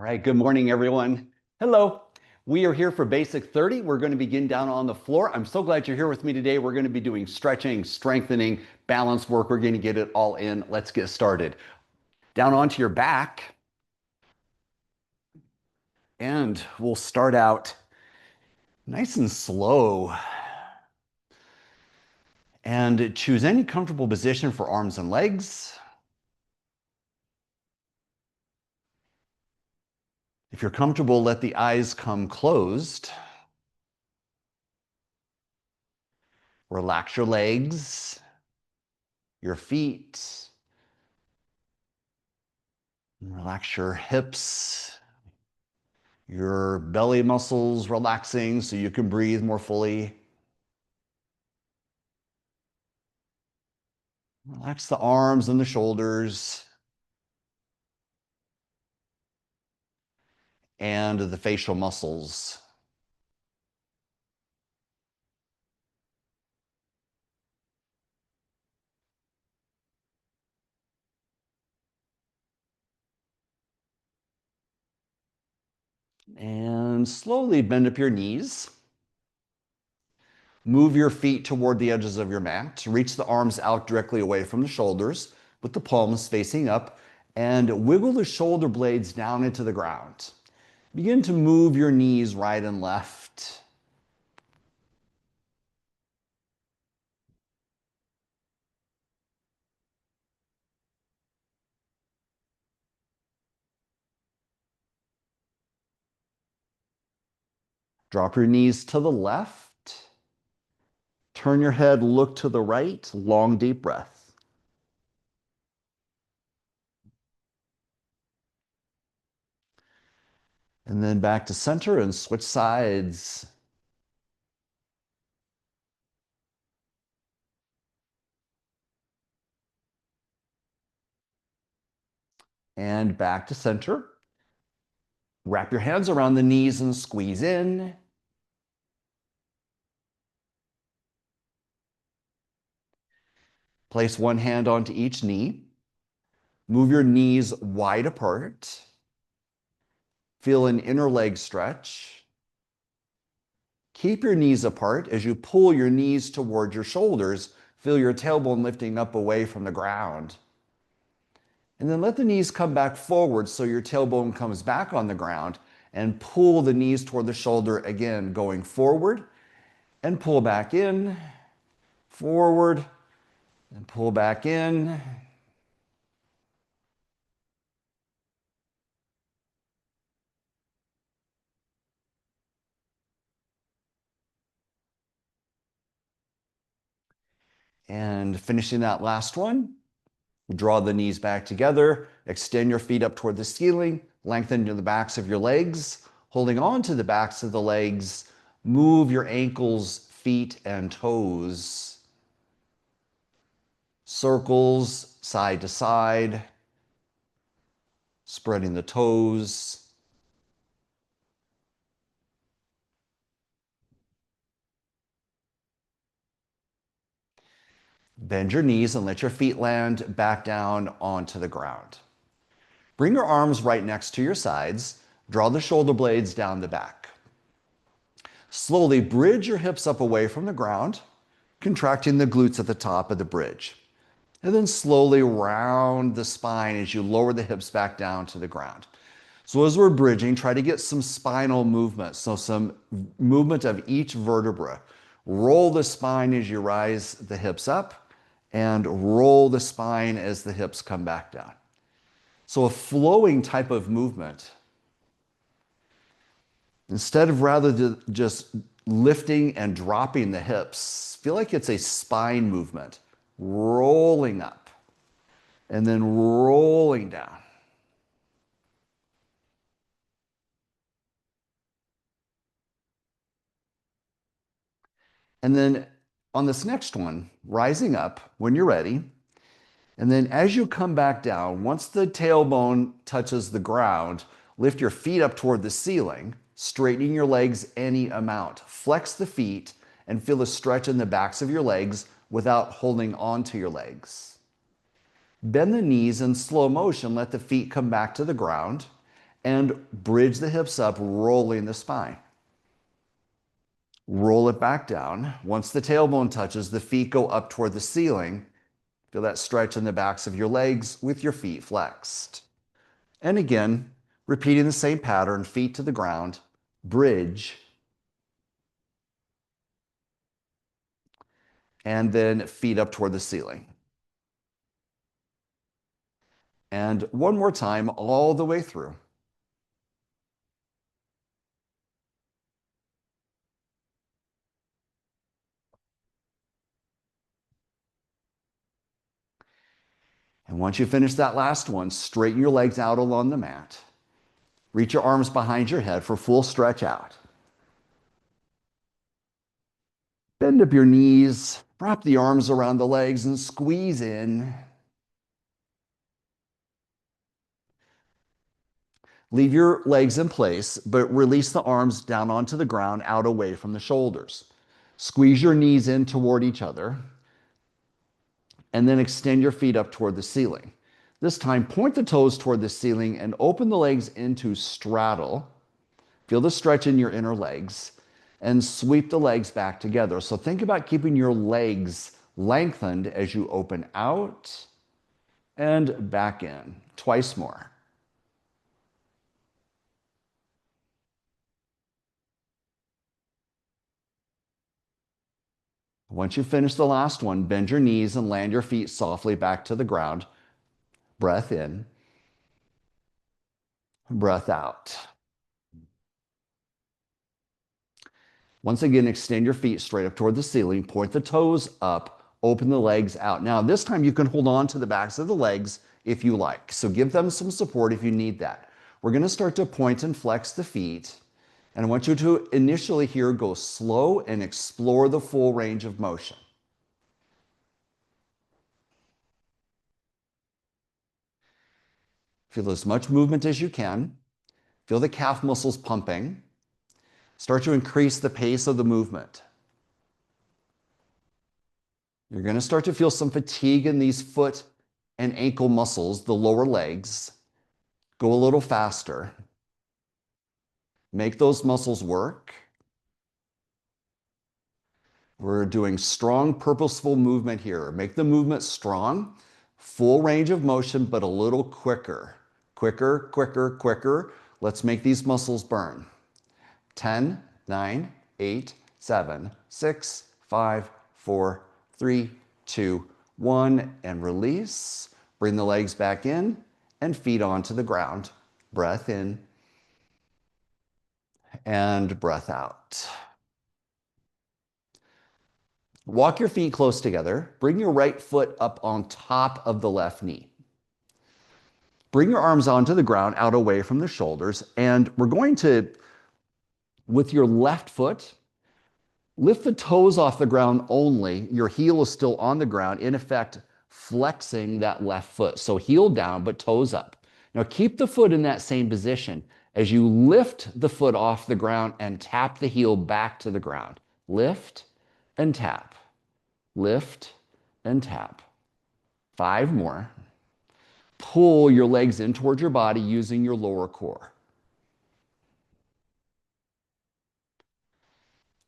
All right, good morning, everyone. Hello. We are here for Basic 30. We're going to begin down on the floor. I'm so glad you're here with me today. We're going to be doing stretching, strengthening, balance work. We're going to get it all in. Let's get started. Down onto your back. And we'll start out nice and slow. And choose any comfortable position for arms and legs. If you're comfortable, let the eyes come closed. Relax your legs, your feet. Relax your hips, your belly muscles relaxing so you can breathe more fully. Relax the arms and the shoulders and the facial muscles. And slowly bend up your knees. Move your feet toward the edges of your mat. Reach the arms out directly away from the shoulders with the palms facing up and wiggle the shoulder blades down into the ground. Begin to move your knees right and left. Drop your knees to the left. Turn your head, look to the right. Long, deep breath. And then back to center and switch sides. And back to center. Wrap your hands around the knees and squeeze in. Place one hand onto each knee. Move your knees wide apart. Feel an inner leg stretch. Keep your knees apart as you pull your knees toward your shoulders. Feel your tailbone lifting up away from the ground. And then let the knees come back forward so your tailbone comes back on the ground, and pull the knees toward the shoulder again, going forward and pull back in, forward and pull back in. And finishing that last one, draw the knees back together, extend your feet up toward the ceiling, lengthen the backs of your legs, holding on to the backs of the legs, move your ankles, feet, and toes. Circles side to side, spreading the toes. Bend your knees and let your feet land back down onto the ground. Bring your arms right next to your sides. Draw the shoulder blades down the back. Slowly bridge your hips up away from the ground, contracting the glutes at the top of the bridge. And then slowly round the spine as you lower the hips back down to the ground. So as we're bridging, try to get some spinal movement. So some movement of each vertebra. Roll the spine as you rise the hips up, and roll the spine as the hips come back down. So a flowing type of movement. Instead of rather just lifting and dropping the hips, feel like it's a spine movement. Rolling up and then rolling down. And then on this next one, rising up when you're ready. And then as you come back down, once the tailbone touches the ground, lift your feet up toward the ceiling, straightening your legs any amount. Flex the feet and feel a stretch in the backs of your legs without holding on to your legs. Bend the knees in slow motion, let the feet come back to the ground, And bridge the hips up, rolling the spine. Roll it back down. Once the tailbone touches, the feet go up toward the ceiling. Feel that stretch in the backs of your legs with your feet flexed. And again, repeating the same pattern, feet to the ground, bridge, and then feet up toward the ceiling. And one more time, all the way through. And once you finish that last one, straighten your legs out along the mat. Reach your arms behind your head for full stretch out. Bend up your knees, wrap the arms around the legs and squeeze in. Leave your legs in place, but release the arms down onto the ground, out away from the shoulders. Squeeze your knees in toward each other, and then extend your feet up toward the ceiling. This time, point the toes toward the ceiling and open the legs into straddle. Feel the stretch in your inner legs, and sweep the legs back together. So think about keeping your legs lengthened as you open out and back in. Twice more. Once you finish the last one, bend your knees and land your feet softly back to the ground. Breath in, breath out. Once again, extend your feet straight up toward the ceiling, point the toes up, open the legs out. Now, this time you can hold on to the backs of the legs if you like. So give them some support if you need that. We're going to start to point and flex the feet. And I want you to initially here go slow and explore the full range of motion. Feel as much movement as you can. Feel the calf muscles pumping. Start to increase the pace of the movement. You're going to start to feel some fatigue in these foot and ankle muscles, the lower legs. Go a little faster. Make those muscles work. We're doing strong, purposeful movement here. Make the movement strong, full range of motion, but a little quicker. Quicker, quicker, quicker. Let's make these muscles burn. 10, 9, 8, 7, 6, 5, 4, 3, 2, 1, and release. Bring the legs back in and feet onto the ground. Breath in and breath out. Walk your feet close together. Bring your right foot up on top of the left knee. Bring your arms onto the ground, out away from the shoulders, and we're going to, with your left foot, lift the toes off the ground only. Your heel is still on the ground, in effect, flexing that left foot. So heel down, but toes up. Now keep the foot in that same position as you lift the foot off the ground and tap the heel back to the ground. Lift and tap. Lift and tap. 5 more. Pull your legs in towards your body using your lower core.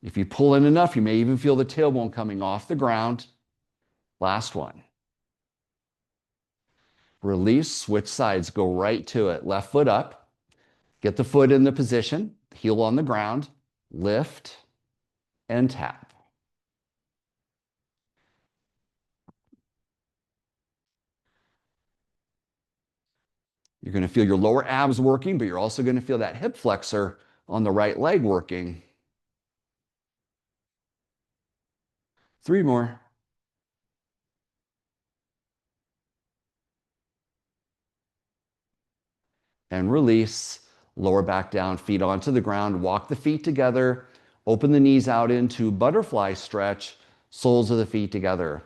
If you pull in enough, you may even feel the tailbone coming off the ground. Last one. Release, switch sides, go right to it. Left foot up. Get the foot in the position, heel on the ground. Lift and tap. You're going to feel your lower abs working, but you're also going to feel that hip flexor on the right leg working. 3 more. And release. Lower back down, feet onto the ground. Walk the feet together. Open the knees out into butterfly stretch. Soles of the feet together.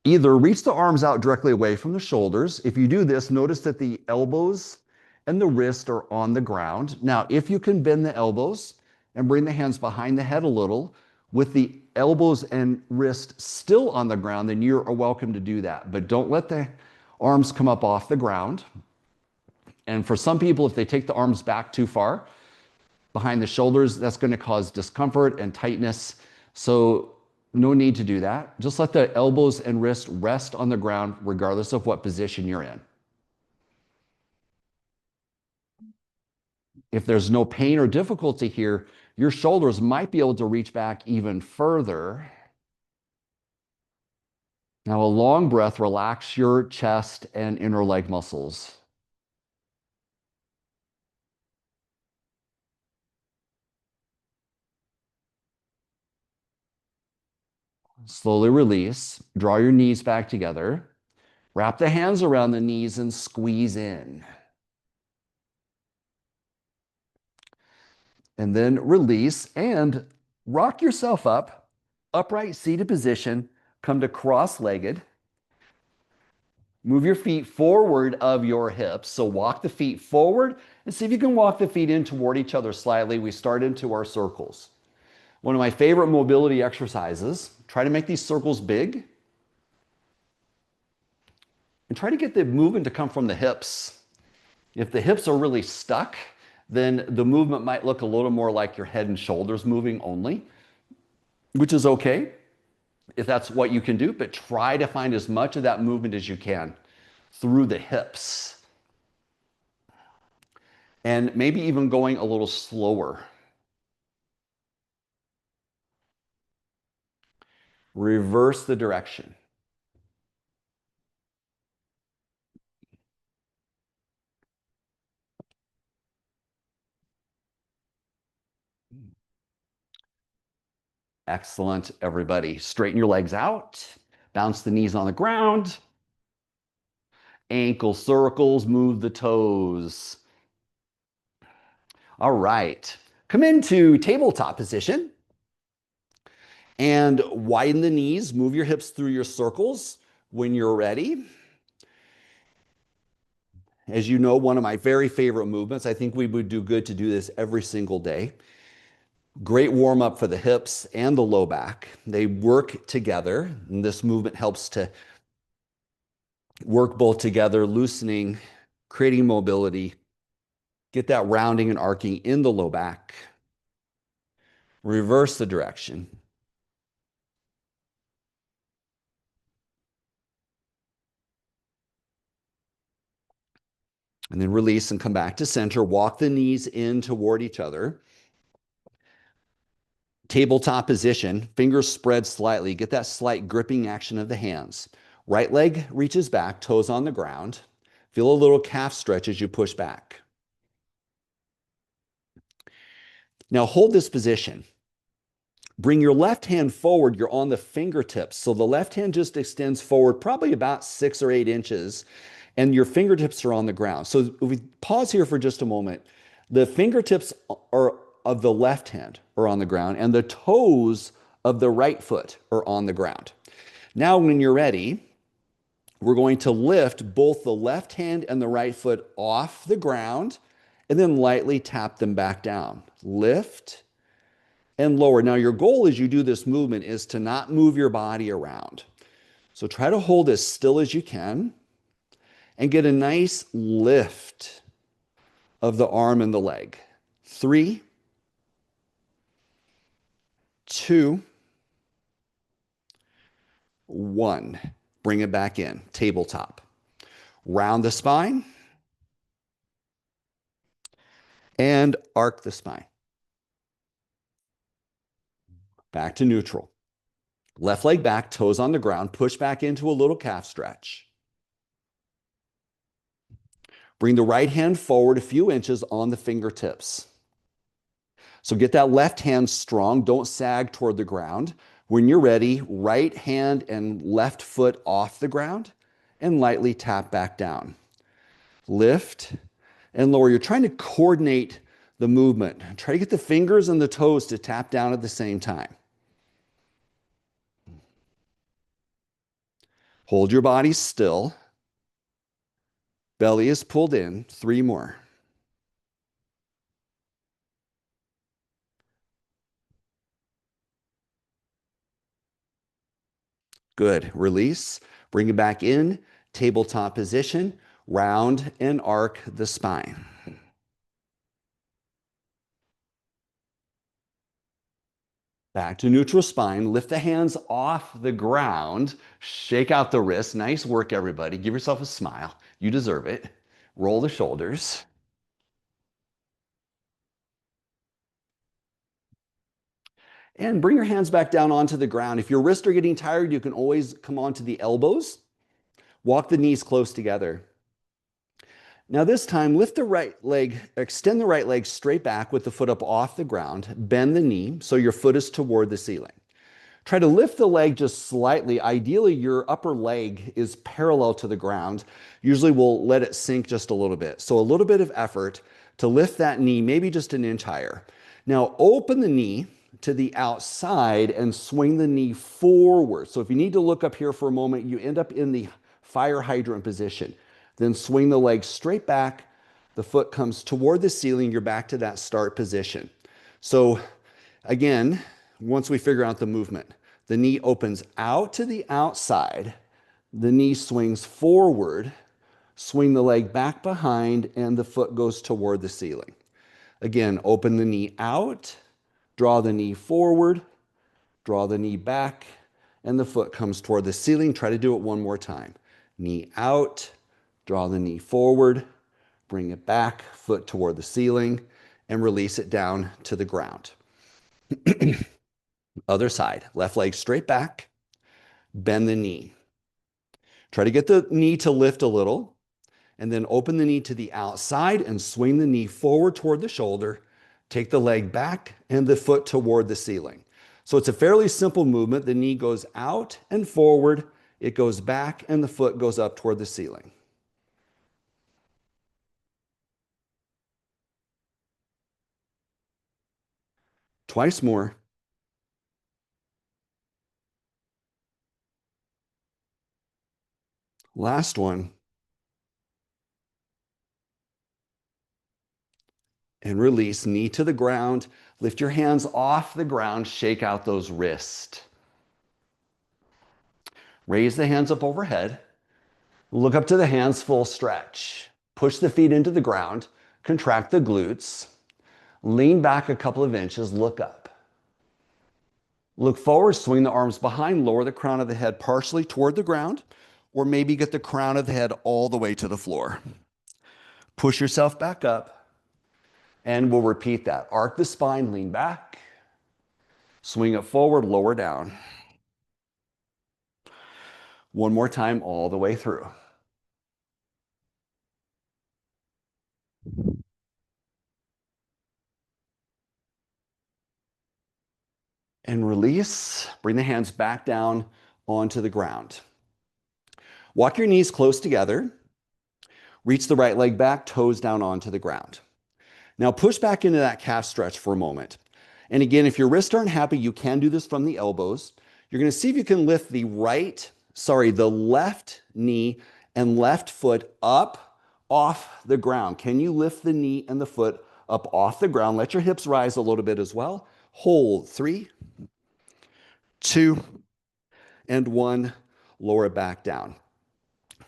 Either reach the arms out directly away from the shoulders. If you do this, notice that the elbows and the wrist are on the ground. Now, if you can bend the elbows and bring the hands behind the head a little, with the elbows and wrist still on the ground, then you're welcome to do that. But don't let the arms come up off the ground. And for some people, if they take the arms back too far behind the shoulders, that's going to cause discomfort and tightness. So no need to do that. Just let the elbows and wrists rest on the ground, regardless of what position you're in. If there's no pain or difficulty here, your shoulders might be able to reach back even further. Now, a long breath, relax your chest and inner leg muscles. Slowly release. Draw your knees back together. Wrap the hands around the knees and squeeze in. And then release and rock yourself up, upright seated position. Come to cross-legged. Move your feet forward of your hips. So walk the feet forward and see if you can walk the feet in toward each other slightly. We start into our circles. One of my favorite mobility exercises. Try to make these circles big and try to get the movement to come from the hips. If the hips are really stuck, then the movement might look a little more like your head and shoulders moving only, which is okay if that's what you can do, but try to find as much of that movement as you can through the hips. And maybe even going a little slower. Reverse the direction. Excellent, everybody. Straighten your legs out. Bounce the knees on the ground. Ankle circles, move the toes. All right. Come into tabletop position and widen the knees. Move your hips through your circles when you're ready. As you know, one of my very favorite movements, I think we would do good to do this every single day. Great warm up for the hips and the low back. They work together, and this movement helps to work both together, loosening, creating mobility, get that rounding and arcing in the low back. Reverse the direction. And then release and come back to center. Walk the knees in toward each other. Tabletop position, fingers spread slightly. Get that slight gripping action of the hands. Right leg reaches back, toes on the ground. Feel a little calf stretch as you push back. Now hold this position. Bring your left hand forward. You're on the fingertips. So the left hand just extends forward probably about 6 or 8 inches, and your fingertips are on the ground. So if we pause here for just a moment, the fingertips are of the left hand are on the ground, and the toes of the right foot are on the ground. Now, when you're ready, we're going to lift both the left hand and the right foot off the ground and then lightly tap them back down. Lift and lower. Now, your goal as you do this movement is to not move your body around. So try to hold as still as you can and get a nice lift of the arm and the leg. 3, 2, 1. Bring it back in, tabletop. Round the spine and arc the spine. Back to neutral. Left leg back, toes on the ground, push back into a little calf stretch. Bring the right hand forward a few inches on the fingertips. So get that left hand strong, don't sag toward the ground. When you're ready, right hand and left foot off the ground and lightly tap back down. Lift and lower. You're trying to coordinate the movement. Try to get the fingers and the toes to tap down at the same time. Hold your body still. Belly is pulled in. 3 more. Good. Release. Bring it back in. Tabletop position. Round and arc the spine. Back to neutral spine. Lift the hands off the ground. Shake out the wrists. Nice work, everybody. Give yourself a smile. You deserve it. Roll the shoulders. And bring your hands back down onto the ground. If your wrists are getting tired, you can always come onto the elbows. Walk the knees close together. Now this time, lift the right leg, extend the right leg straight back with the foot up off the ground. Bend the knee so your foot is toward the ceiling. Try to lift the leg just slightly. Ideally, your upper leg is parallel to the ground. Usually we'll let it sink just a little bit. So a little bit of effort to lift that knee, maybe just an inch higher. Now open the knee to the outside and swing the knee forward. So if you need to look up here for a moment, you end up in the fire hydrant position. Then swing the leg straight back. The foot comes toward the ceiling. You're back to that start position. So again, once we figure out the movement, the knee opens out to the outside. The knee swings forward. Swing the leg back behind, and the foot goes toward the ceiling. Again, open the knee out. Draw the knee forward. Draw the knee back, and the foot comes toward the ceiling. Try to do it one more time. Knee out. Draw the knee forward, bring it back, foot toward the ceiling, and release it down to the ground. Other side, left leg straight back, bend the knee. Try to get the knee to lift a little, and then open the knee to the outside and swing the knee forward toward the shoulder. Take the leg back and the foot toward the ceiling. So it's a fairly simple movement. The knee goes out and forward, it goes back, and the foot goes up toward the ceiling. Twice more. Last one. And release, knee to the ground. Lift your hands off the ground. Shake out those wrists. Raise the hands up overhead. Look up to the hands, full stretch. Push the feet into the ground. Contract the glutes. Lean back a couple of inches. Look up. Look forward, swing the arms behind, lower the crown of the head partially toward the ground, or maybe get the crown of the head all the way to the floor. Push yourself back up, and we'll repeat that. Arc the spine, lean back, swing it forward, lower down. One more time, all the way through. And release. Bring the hands back down onto the ground. Walk your knees close together. Reach the right leg back, toes down onto the ground. Now push back into that calf stretch for a moment. And again, if your wrists aren't happy, you can do this from the elbows. You're going to see if you can lift the left knee and left foot up off the ground. Can you lift the knee and the foot up off the ground? Let your hips rise a little bit as well. Hold. 3, 2, and 1. Lower it back down.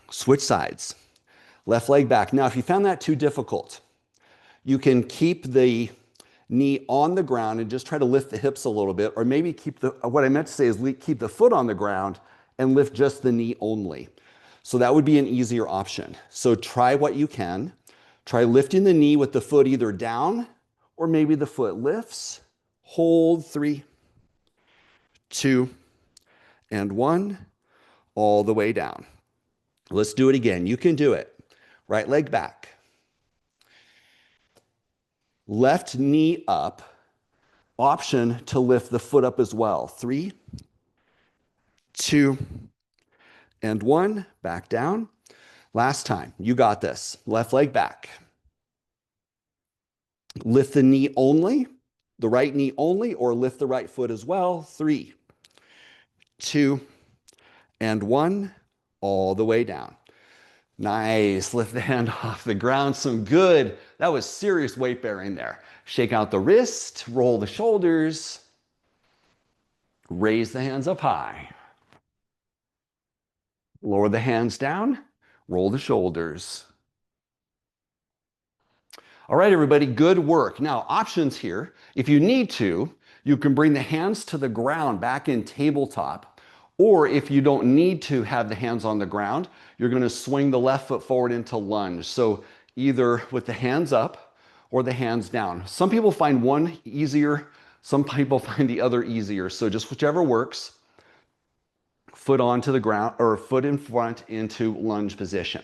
Switch sides. Left leg back. Now, if you found that too difficult, you can keep the knee on the ground and just try to lift the hips a little bit, or maybe what I meant to say is keep the foot on the ground and lift just the knee only. So that would be an easier option. So try what you can. Try lifting the knee with the foot either down or maybe the foot lifts. Hold. 3, 2, and 1. All the way down. Let's do it again. You can do it. Right leg back. Left knee up. Option to lift the foot up as well. 3, 2, and 1. Back down. Last time. You got this. Left leg back. Lift the knee only, the right knee only, or lift the right foot as well. 3, 2, and 1. All the way down. Nice. Lift the hand off the ground. Some good. That was serious weight bearing there. Shake out the wrist. Roll the shoulders. Raise the hands up high. Lower the hands down. Roll the shoulders. All right, everybody, good work. Now, options here. If you need to, you can bring the hands to the ground back in tabletop. Or if you don't need to have the hands on the ground, you're going to swing the left foot forward into lunge. So either with the hands up or the hands down. Some people find one easier, some people find the other easier. So just whichever works, foot onto the ground or foot in front into lunge position.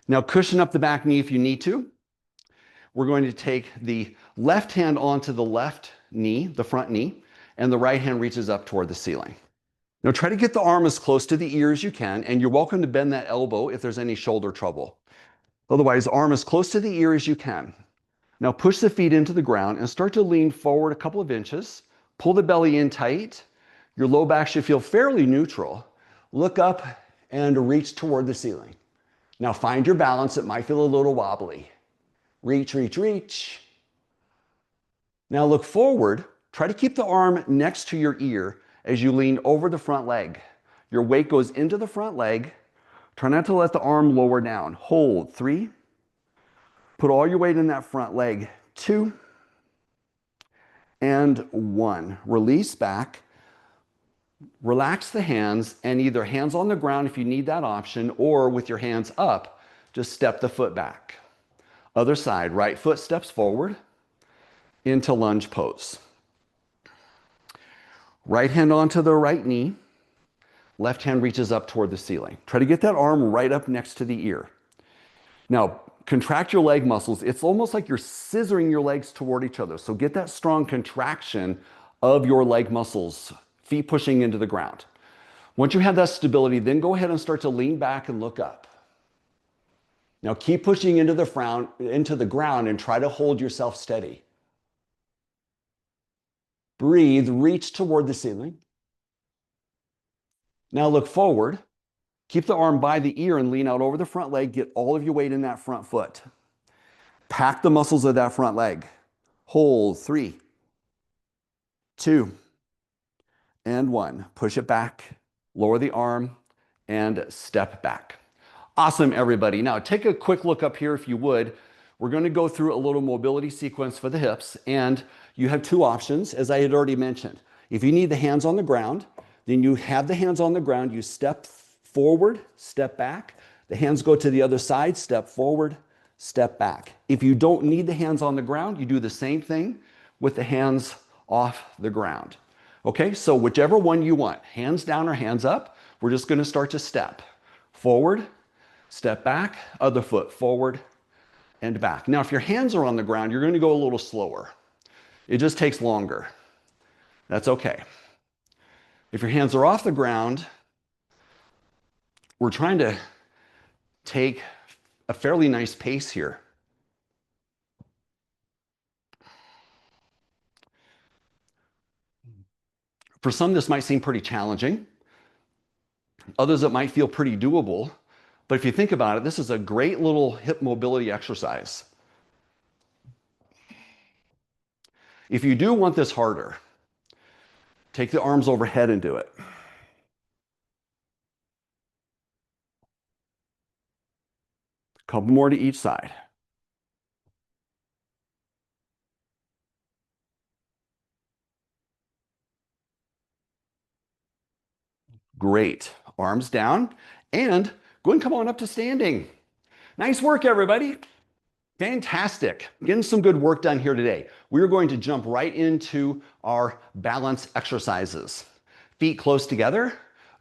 Now cushion up the back knee if you need to. We're going to take the left hand onto the left knee, the front knee, and the right hand reaches up toward the ceiling. Now try to get the arm as close to the ear as you can, and you're welcome to bend that elbow if there's any shoulder trouble. Otherwise, arm as close to the ear as you can. Now push the feet into the ground and start to lean forward a couple of inches. Pull the belly in tight. Your low back should feel fairly neutral. Look up and reach toward the ceiling. Now find your balance. It might feel a little wobbly. Reach, reach, reach. Now look forward. Try to keep the arm next to your ear as you lean over the front leg. Your weight goes into the front leg. Try not to let the arm lower down. Hold, 3. Put all your weight in that front leg, 2. And 1. Release back. Relax the hands and either hands on the ground if you need that option, or with your hands up, just step the foot back. Other side, right foot steps forward into lunge pose. Right hand onto the right knee. Left hand reaches up toward the ceiling. Try to get that arm right up next to the ear. Now, contract your leg muscles. It's almost like you're scissoring your legs toward each other. So get that strong contraction of your leg muscles, feet pushing into the ground. Once you have that stability, then go ahead and start to lean back and look up. Now keep pushing into the ground and try to hold yourself steady. Breathe, reach toward the ceiling. Now look forward. Keep the arm by the ear and lean out over the front leg. Get all of your weight in that front foot. Pack the muscles of that front leg. Hold, 3, 2, and 1. Push it back, lower the arm, and step back. Awesome, everybody. Now take a quick look up here if you would. We're going to go through a little mobility sequence for the hips, and you have 2 options, as I had already mentioned. If you need the hands on the ground, then you have the hands on the ground, you step forward, step back. The hands go to the other side, step forward, step back. If you don't need the hands on the ground, you do the same thing with the hands off the ground. Okay, so whichever one you want, hands down or hands up, we're just going to start to step forward, step back, other foot forward and back. Now, if your hands are on the ground, you're going to go a little slower. It just takes longer. That's okay. If your hands are off the ground, we're trying to take a fairly nice pace here. For some, this might seem pretty challenging. Others, it might feel pretty doable. But if you think about it, this is a great little hip mobility exercise. If you do want this harder, take the arms overhead and do it. A couple more to each side. Great. Arms down. And go and come on up to standing. Nice work, everybody. Fantastic. Getting some good work done here today. We're going to jump right into our balance exercises. Feet close together.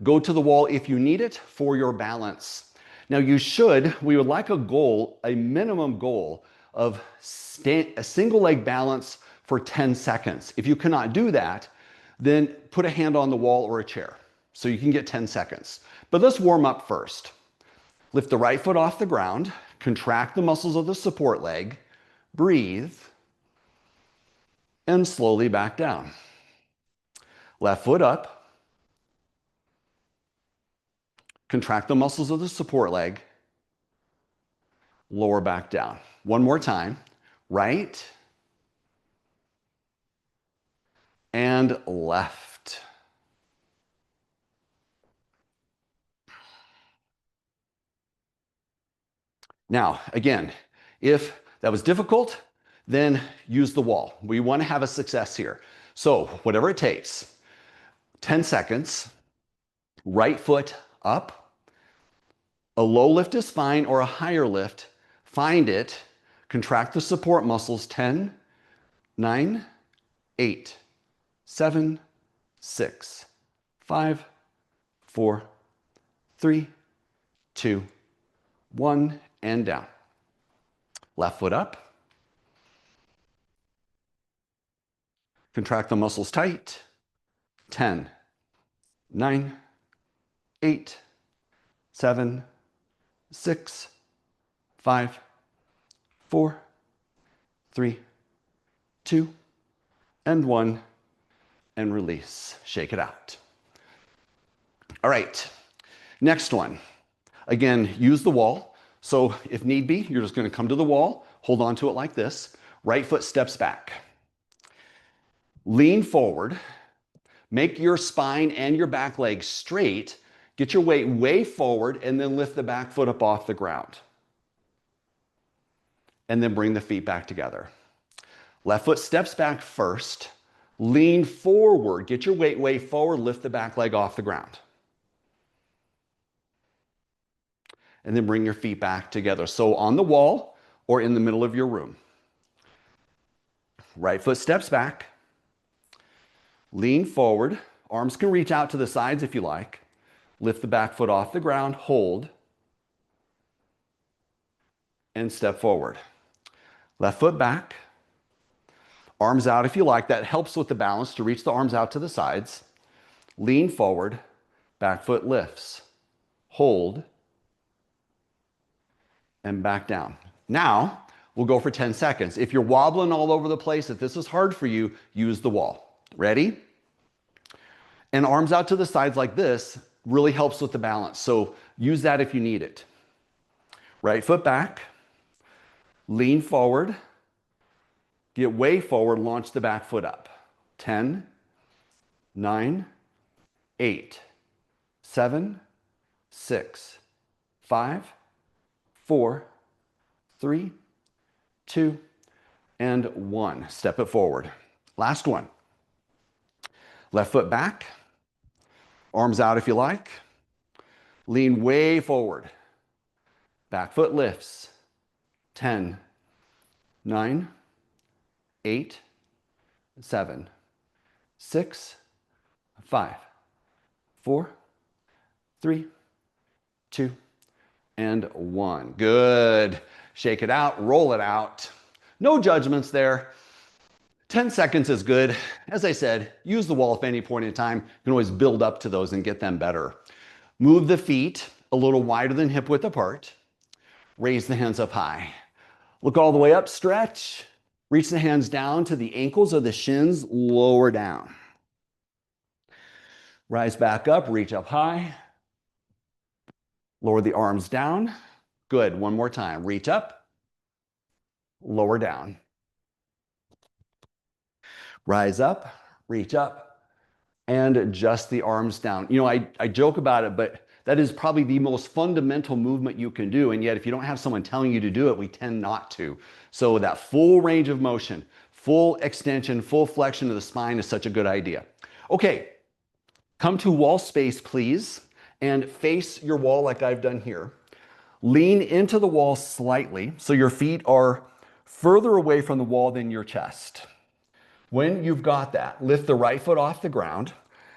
Go to the wall if you need it for your balance. Now we would like a minimum goal of a single leg balance for 10 seconds. If you cannot do that, then put a hand on the wall or a chair so you can get 10 seconds. But let's warm up first. Lift the right foot off the ground. Contract the muscles of the support leg. Breathe. And slowly back down. Left foot up. Contract the muscles of the support leg. Lower back down. One more time. Right. And left. Now, again, if That was difficult, then use the wall. We want to have a success here. So whatever it takes, 10 seconds, right foot up. A low lift is fine or a higher lift. Find it, contract the support muscles, 10, 9, 8, 7, 6, 5, 4, 3, 2, 1, and down. Left foot up. Contract the muscles tight. 10, 9, 8, 7, 6, 5, 4, 3, 2, and 1, and release. Shake it out. All right, next one. Again, use the wall. So if need be, you're just going to come to the wall, hold on to it like this. Right foot steps back. Lean forward. Make your spine and your back leg straight. Get your weight way forward and then lift the back foot up off the ground. And then bring the feet back together. Left foot steps back first. Lean forward. Get your weight way forward. Lift the back leg off the ground. And then bring your feet back together. So on the wall or in the middle of your room. Right foot steps back. Lean forward. Arms can reach out to the sides if you like. Lift the back foot off the ground. Hold. And step forward. Left foot back. Arms out if you like. That helps with the balance to reach the arms out to the sides. Lean forward. Back foot lifts. Hold. And back down. Now, we'll go for 10 seconds. If you're wobbling all over the place, if this is hard for you, use the wall. Ready? And arms out to the sides like this really helps with the balance. So use that if you need it. Right foot back. Lean forward. Get way forward, launch the back foot up. 10, 9, 8, 7, 6, 5, 4, 3, 2, and 1. Step it forward. Last one. Left foot back. Arms out if you like. Lean way forward. Back foot lifts. 10, 9, 8, 7, 6, 5, 4, 3, 2, and 1. Good. Shake it out, roll it out. No judgments there. 10 seconds is good. As I said, use the wall at any point in time. You can always build up to those and get them better. Move the feet a little wider than hip width apart. Raise the hands up high. Look all the way up, stretch. Reach the hands down to the ankles or the shins, lower down. Rise back up, reach up high. Lower the arms down. Good, one more time. Reach up, lower down. Rise up, reach up, and adjust the arms down. You know, I joke about it, but that is probably the most fundamental movement you can do. And yet, if you don't have someone telling you to do it, we tend not to. So that full range of motion, full extension, full flexion of the spine is such a good idea. Okay, come to wall space, please, and face your wall like I've done here. Lean into the wall slightly so your feet are further away from the wall than your chest. When you've got that, lift the right foot off the ground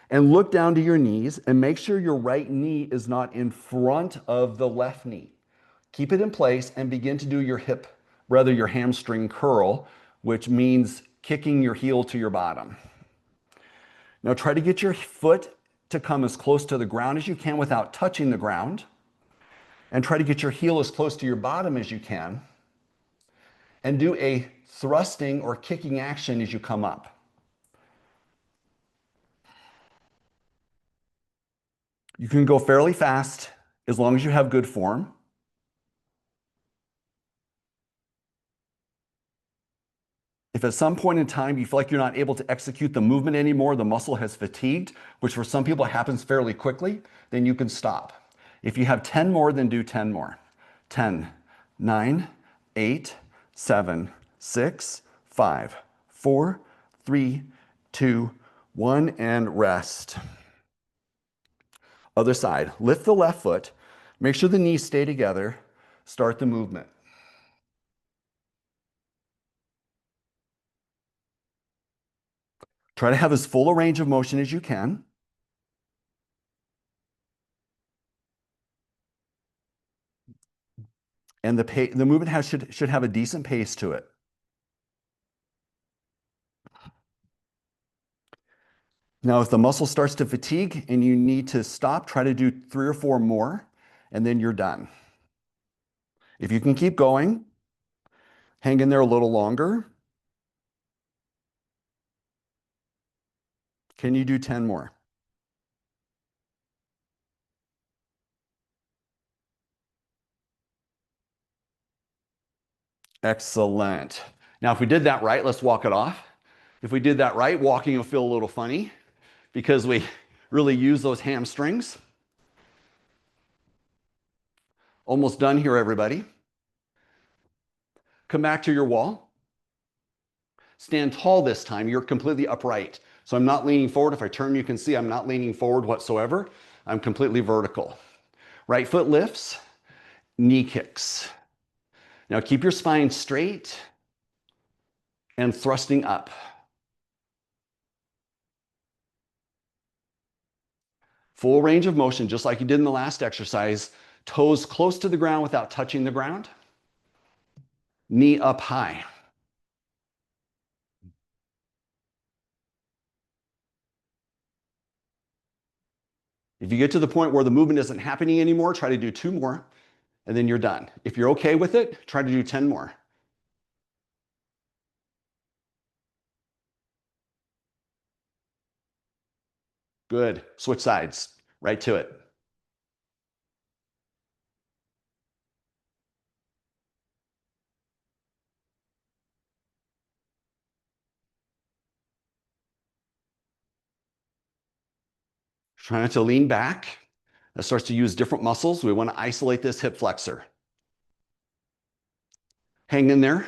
and look down to your knees and make sure your right knee is not in front of the left knee. Keep it in place and begin to do your your hamstring curl, which means kicking your heel to your bottom. Now try to get your foot to come as close to the ground as you can without touching the ground. And try to get your heel as close to your bottom as you can. And do a thrusting or kicking action as you come up. You can go fairly fast as long as you have good form. If at some point in time you feel like you're not able to execute the movement anymore, the muscle has fatigued, which for some people happens fairly quickly, then you can stop. If you have 10 more, then do 10 more. 10, 9, 8, 7, 6, 5, 4, 3, 2, 1, and rest. Other side. Lift the left foot. Make sure the knees stay together. Start the movement. Try to have as full a range of motion as you can. And the movement should have a decent pace to it. Now, if the muscle starts to fatigue and you need to stop, try to do 3 or 4 more, and then you're done. If you can keep going, hang in there a little longer. Can you do 10 more? Excellent. Now, if we did that right, let's walk it off. If we did that right, walking will feel a little funny because we really use those hamstrings. Almost done here, everybody. Come back to your wall. Stand tall this time. You're completely upright. So I'm not leaning forward. If I turn, you can see I'm not leaning forward whatsoever. I'm completely vertical. Right foot lifts, knee kicks. Now keep your spine straight and thrusting up. Full range of motion, just like you did in the last exercise. Toes close to the ground without touching the ground. Knee up high. If you get to the point where the movement isn't happening anymore, try to do 2 more, and then you're done. If you're okay with it, try to do 10 more. Good. Switch sides. Right to it. Try not to lean back. That starts to use different muscles. We want to isolate this hip flexor. Hang in there.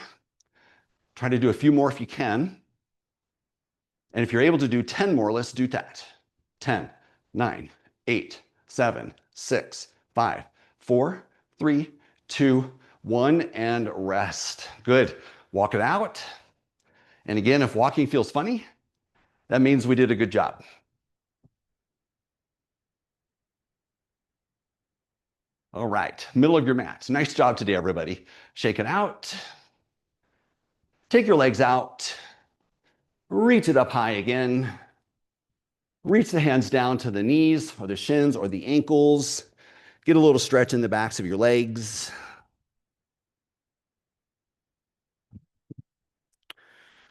Try to do a few more if you can. And if you're able to do 10 more, let's do that. 10, 9, 8, 7, 6, 5, 4, 3, 2, 1, and rest. Good. Walk it out. And again, if walking feels funny, that means we did a good job. All right, middle of your mat. Nice job today, everybody. Shake it out. Take your legs out. Reach it up high again. Reach the hands down to the knees or the shins or the ankles. Get a little stretch in the backs of your legs.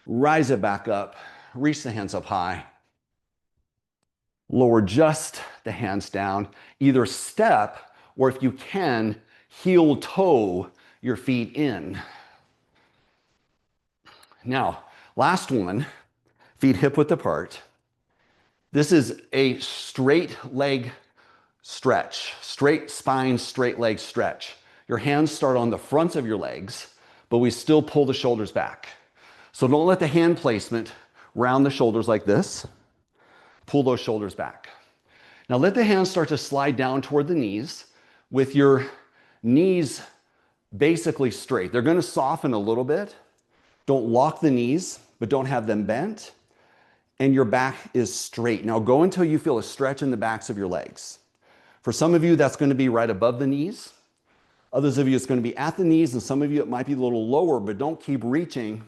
Rise it back up. Reach the hands up high. Lower just the hands down. Either step or if you can, heel toe your feet in. Now, last one, feet hip width apart. This is a straight leg stretch, straight spine, straight leg stretch. Your hands start on the fronts of your legs, but we still pull the shoulders back. So don't let the hand placement round the shoulders like this. Pull those shoulders back. Now let the hands start to slide down toward the knees with your knees basically straight. They're going to soften a little bit. Don't lock the knees, but don't have them bent. And your back is straight. Now go until you feel a stretch in the backs of your legs. For some of you, that's going to be right above the knees. Others of you, it's going to be at the knees, and some of you, it might be a little lower, but don't keep reaching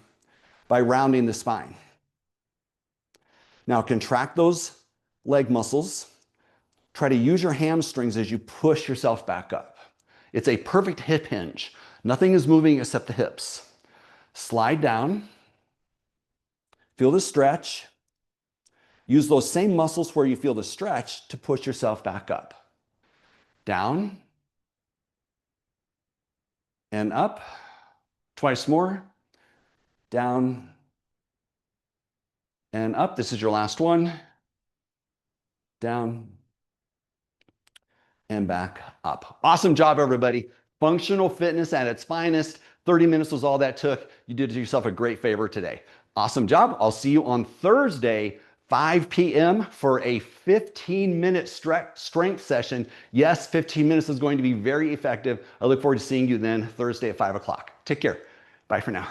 by rounding the spine. Now contract those leg muscles. Try to use your hamstrings as you push yourself back up. It's a perfect hip hinge. Nothing is moving except the hips. Slide down. Feel the stretch. Use those same muscles where you feel the stretch to push yourself back up. Down and up. Twice more. Down and up. This is your last one. Down and back up. Awesome job, everybody. Functional fitness at its finest. 30 minutes was all that took. You did yourself a great favor today. Awesome job. I'll see you on Thursday, 5 p.m. for a 15-minute strength session. Yes, 15 minutes is going to be very effective. I look forward to seeing you then Thursday at 5 o'clock. Take care. Bye for now.